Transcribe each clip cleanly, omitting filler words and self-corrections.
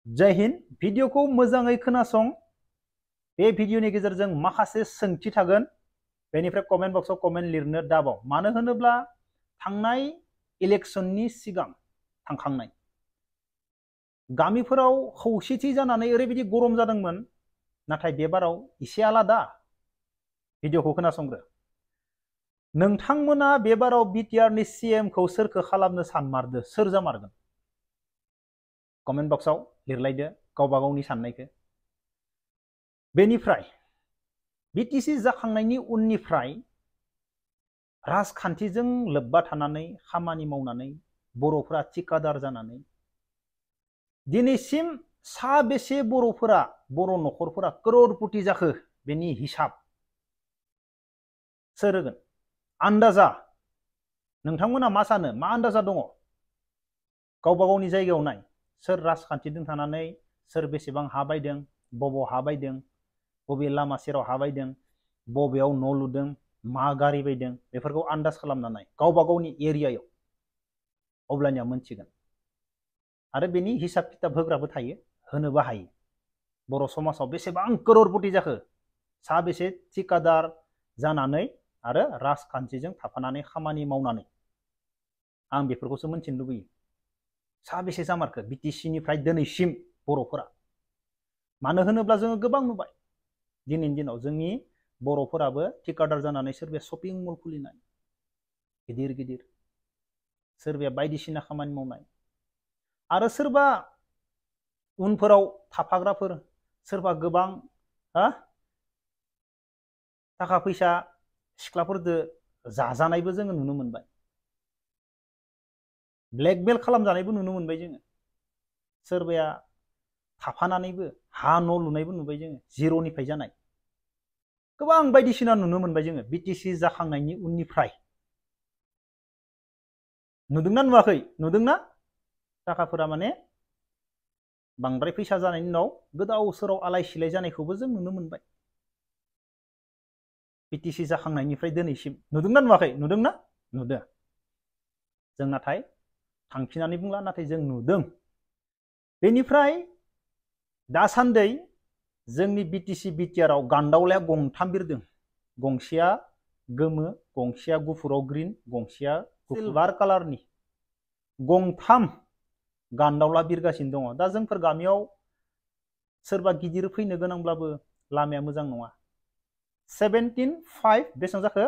जय हिन्द भिडिअखौ मोजाङै खोनासं बे भिडिअनि गेजेरजों माखासे सोंथि थागोन बेनिफ्राय कमेन्ट बक्सआव कमेन्ट लिरनो दाबाव मानो होनोब्ला थांनाय इलेक्शननि सिगां थांखांनाय गामिफोराव खौसेथि जानानै ओरैबायदि गरम जादोंमोन नाथाय बे बाराव एसे आलादा भिडिअखौ खोनासंग्रो नोंथांमोना बे बाराव बिटिआरनि सिएमखौ सोरखौ खालामनो सानमारदो सोर जामारगोन कमेन्ट बक्सआव लिरलायदो गावबा गावनि साननायखौ बेनिफ्राय बिटिसि जाखांनायनि उननिफ्राय राजखान्थिजों लोब्बा थानानै खामानि मावनानै बर'फोरा थिकादार जानानै दिनैसिम साबेसे बर'फोरा बर' न'खरफोरा करोड़पति जाखो बेनि हिसाब सोर होगोन आन्दाजा नोंथांमोना मा सानो मा आन्दाजा दङ गावबा गावनि जायगायाव नाय सोर राजखान्थिजों थानानै सोर बेसेबां हा बायदों बबाव हा बायदों बबे लामा सेराव हा बायदों बबेयाव न' लुदों मा गारि बायदों बेफोरखौ आन्दाज खालामना नाय गावबा गावनि एरियायाव अब्लानिया मोनथिगोन आरो बेनि हिसाब किताब होग्राबो थायो होनोबो हायो बर' समाजाव बेसेबां करोड़पति जाखो साबेसे थिकादार जानानै आरो राजखान्थिजों थाफानानै खामानि मावनानै आं बेफोरखौसो मोनथिनो लुबैयो साबेसे जामारखो बिटिसिनिफ्राय दिनैसिम बर'फोरा मानो होनोब्ला जोङो गोबां नुबाय दिनैनि दिनाव जोंनि बर'फोराबो थिकादार जानानै सोरबाया शपिं मल खुलिनाय गिदिर गिदिर सोरबाया बायदिसिना खामानि मावनाय आरो सोरबा उनफोराव थाफाग्राफोर सोरबा गोबां थाखा फैसा सिख्लाफोरदो जाजानायबो जोङो नुनो मोनबाय ब्लेकमेल खालामजानायबो नुनो मोनबाय जोङो सोरबाया थाफानानैबो हा न' लुनायबो नुबाय जोङो जिर'निफ्राय जानाय गोबां बायदिसिना नुनो मोनबाय जोङो बिटिसि जाखांनायनि उननिफ्राय नुदोंना नुवाखै नुदोंना थाखाफोरा माने बांद्राय फैसा जानायनि उनाव गोदाव सोराव आलाय सिलाय जानायखौबो जों नुनो मोनबाय बिटिसि जाखांनायनिफ्राय दिनैसिम नुदोंना नुवाखै नुदोंना नुदों जों नाथाय थांफिननानै बुंला नाथाय जों नुदों बेनिफ्राय दासान्दै जोंनि बिटिसि बिटिआरआव गान्दावलाया गंथाम बिरदों गंसेया गोमो गंसेया गुफुराव ग्रीन गंसेया सिलभार कालारनि गंथाम गान्दावला बिरगासिनो दङ दा जोंफोर गामियाव सोरबा गिदिर फैनो गोनांब्लाबो लामाया मोजां नङा 17-5 बेसेबां जाखो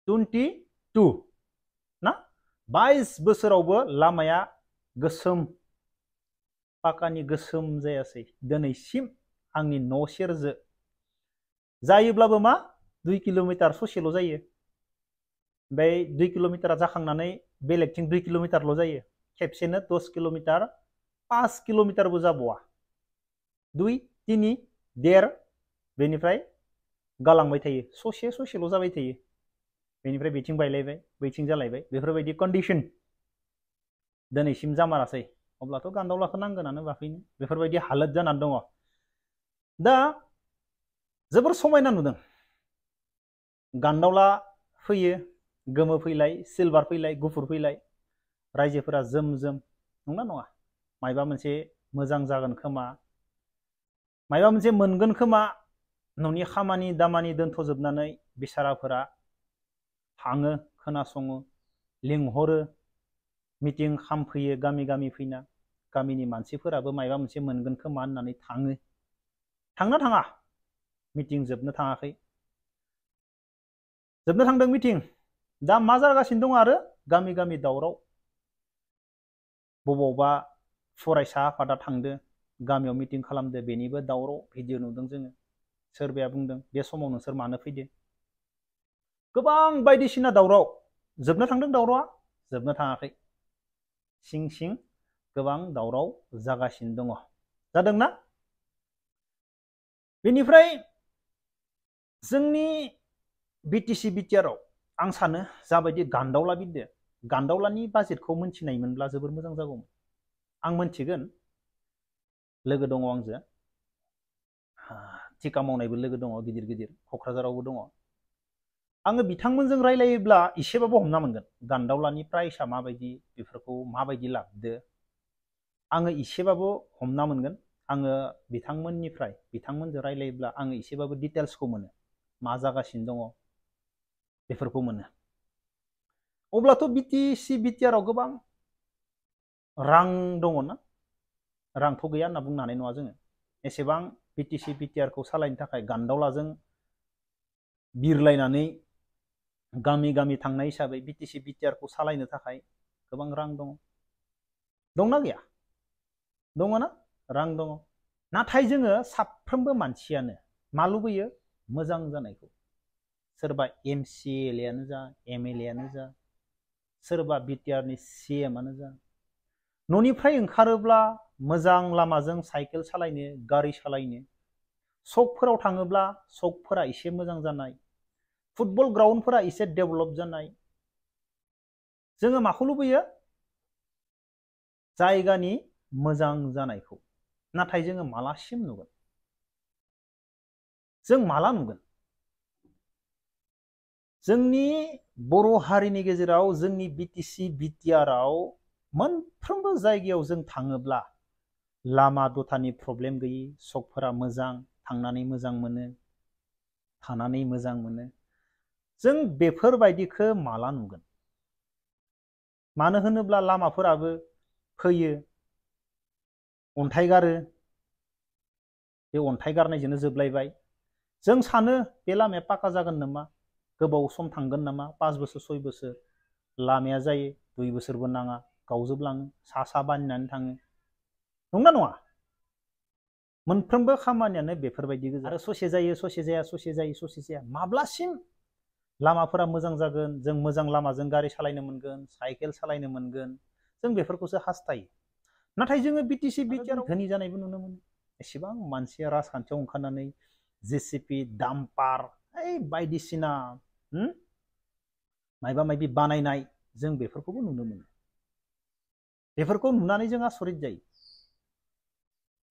22 ना 22 बोसोरावबो लामाया गोसोम पाकानि गोसोम जायासै दिनैसिम आंनि न' सेरजो जायोब्लाबो मा 2 किल'मिटार ससेल' जायो बे 2 किल'मिटारा जाखांनानै बेलेगथिं 2 किल'मिटारल' जायो खेबसेनो 10 किल'मिटार 5 किल'मिटारबो जाबावा 2, 3, 1.5 बेनिफ्राय गालांबाय थायो ससेल' जाबाय थायो बेनिफ्राय बेथिं बायलायबाय बैथिं जालायबाय बेफोरबायदि कन्डिशन दिनैसिम जामारासै अब्लाथ' गान्दावलाखौ नांगोनानो बाफैनो बेफोरबायदि हालोद जानानै दङ दा जोबोर समायना नुदों गान्दावला फैयो गोमो फैलाय सिलभार फैलाय गुफुर फैलाय रायजोफोरा जोम जोम नंना नङा मायबा मोनसे मोजां जागोन खोमा मायबा मोनसे मोनगोन खोमा न'नि खामानि दामानि दोनथ'जोबनानै बिसाराफोरा थाङो खोनासङो लिंहरो मिटिं खामफैयो गामि गामि फैना गामिनि मानसिफोराबो मायबा मोनसे मोनगोन खोमा होननानै थाङो थांना थाङा मिटिं जोबनो थाङाखै जोबनो थांदों मिटिं दा मा जागासिनो दं आरो गामि गामि दावराव बबावबा फरायसा आफादा थांदो गामियाव मिटिं खालामदो बेनिबो दावराव भिडिअ नुदों जोङो सोरबाया बुंदों बे समाव नोंसोर मानो फैदो गोबां बायदिसिना दावराव जोबनो थांदों दावरावआ जोबनो थाङाखै सिं सिं गोबां दावराव जागासिनो दङ जादोंना बेनिफ्राय जोंनि बिटिसि बिटिआरआव आं सानो जाबायदि गान्दावला बिरदो गान्दावलानि बाजेटखौ मोनथिनायमोनब्ला जोबोर मोजां जागौमोन आं मोनथिगोन लोगो दङ आंजों थिका मावनायबो लोगो दङ गिदिर गिदिर क'क्राझारावबो दङ आङो बिथांमोनजों रायलायोब्ला एसेबाबो हमना मोनगोन गान्दावलानि प्राइसआ माबायदि बेफोरखौ माबायदि लाबोदो आङो इसेबाबो हमना मोनगोन। आङो बिथांमोननिफ्राय बिथांमोनजों रायलायोब्ला आङो इसेबाबो डिटेल्सखौ मोनो, मा जागासिनो दङ बेफोरखौ मोनो। अब्लाथ' बिटिसि बिटिआरआव गोबां रां दङ ना? रांथ' गैया होनना बुंनो हानाय नङा जोङो। एसेबां बिटिसि बिटिआरखौ सालायनो थाखाय गान्दावलाजों बिरलायनानै गामि गामि थांनाय हिसाबै बिटिसि बिटिआरखौ सालायनो थाखाय गोबां रां दङ। दंना गैया? दङ ना? रां दङ। नाथाय जोङो साफ्रोमबो मानसियानो मा लुबैयो? मोजां जानायखौ। सोरबा एमसिएलएआनो जा, एमएलएआनो जा, सोरबा बिटिआरनि सिएमआनो जा, न'निफ्राय ओंखारोब्ला मोजां लामाजों साइकेल सालायनो, गारि सालायनो, सकफोराव थाङोब्ला सकफोरा एसे मोजां जानाय, फुटबल ग्राउन्डफोरा एसे डेभेलप जानाय। जोङो माखौ लुबैयो? जायगानि मोजां जानायखौ। नाथाय जोङो मालासिम नुगोन? जों माला नुगोन? जोंनि बर' हारिनि गेजेराव जोंनि बिटिसि बिटिआरआव मोनफ्रोमबो जायगायाव जों थाङोब्ला लामा दथानि प्रब्लेम गैयि, सकफोरा मोजां, थांनानै मोजां मोनो, थानानै मोजां मोनो। जों बेफोरबायदिखौ माला नुगोन? मानो होनोब्ला लामाफोराबो फैयो, अन्थाइ गारो, बे अन्थाइ गारनायजोंनो जोबलायबाय। जों सानो बे लामाया पाका जागोन नामा, गोबाव सम थांगोन नामा, 5 बोसोर 6 बोसोर। लामाया जायो 2 बोसोरबो नाङा, गावजोबलाङो, सा बानिनानै थाङो। नंना नङा? मोनफ्रोमबो खामानियानो बेफोरबायदि गोजा। आरो ससे जायो, ससे जाया, ससे जायो, ससे जाया। माब्लासिम लामाफोरा मोजां जागोन, जों मोजां लामाजों गारि सालायनो मोनगोन, साइकेल सालायनो मोनगोन, जों बेफोरखौसो हास्थायो। नाथाय जोङो बिटिसि बिटिआरआव धोनि जानायबो नुनो मोनो। एसेबां मानसिया राजखान्थियाव ओंखारनानै जेसिपि, डाम्पार, बायदिसिना मायबा मायबि बानायनाय, जों बेफोरखौबो नुनो मोनो। बेफोरखौ नुनानै जों आसरित जायो।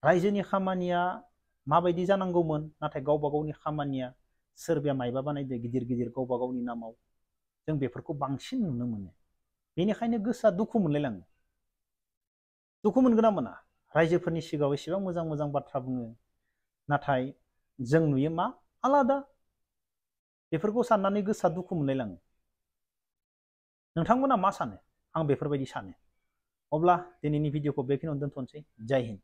रायजोनि खामानिया माबायदि जानांगौमोन, नाथाय गावबा गावनि खामानिया सोरबाया मायबा बानायदो गिदिर गिदिर गावबा गावनि नामाव। जों बेफोरखौ बांसिन नुनो मोनो। बेनिखायनो गोसोआ दुखु मोनलायलाङो। दुखु मोनगोन ना मोना? रायजोफोरनि सिगाङाव एसेबां मोजां मोजां बाथ्रा बुङो, नाथाय जों नुयो मा? आलादा। बेफोरखौ साननानै गोसोआ दुखु मोनलायलाङो। नोंथांमोना मा सानो? आं बेफोरबायदि सानो। अब्ला दिनैनि भिडिअखौ बेखिनियावनो दोनथ'नोसै। जय हिन्द।